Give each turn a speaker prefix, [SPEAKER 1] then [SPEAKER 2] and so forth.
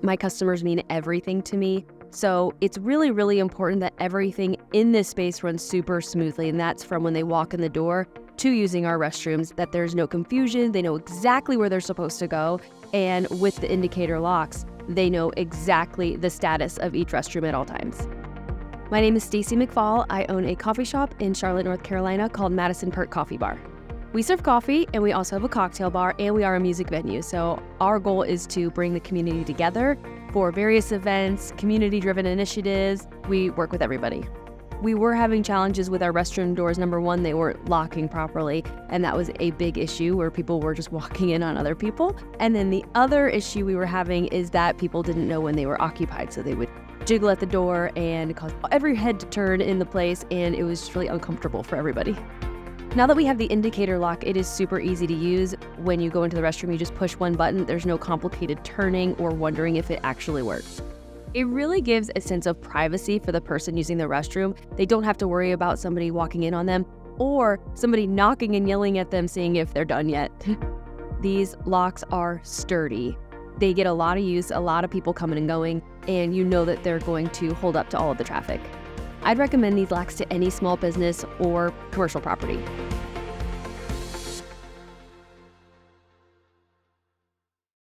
[SPEAKER 1] My customers mean everything to me. So it's really, really important that everything in this space runs super smoothly. And that's from when they walk in the door to using our restrooms, that there's no confusion. They know exactly where they're supposed to go. And with the indicator locks, they know exactly the status of each restroom at all times. My name is Stacy McFall. I own a coffee shop in Charlotte, North Carolina called Madison Perk Coffee Bar. We serve coffee and we also have a cocktail bar and we are a music venue. So our goal is to bring the community together for various events, community-driven initiatives. We work with everybody. We were having challenges with our restroom doors. Number one, they weren't locking properly, and that was a big issue where people were just walking in on other people. And then the other issue we were having is that people didn't know when they were occupied, so they would jiggle at the door and cause every head to turn in the place, and it was just really uncomfortable for everybody. Now that we have the indicator lock, it is super easy to use. When you go into the restroom, you just push one button. There's no complicated turning or wondering if it actually works. It really gives a sense of privacy for the person using the restroom. They don't have to worry about somebody walking in on them or somebody knocking and yelling at them seeing if they're done yet. These locks are sturdy. They get a lot of use, a lot of people coming and going, and you know that they're going to hold up to all of the traffic. I'd recommend these locks to any small business or commercial property.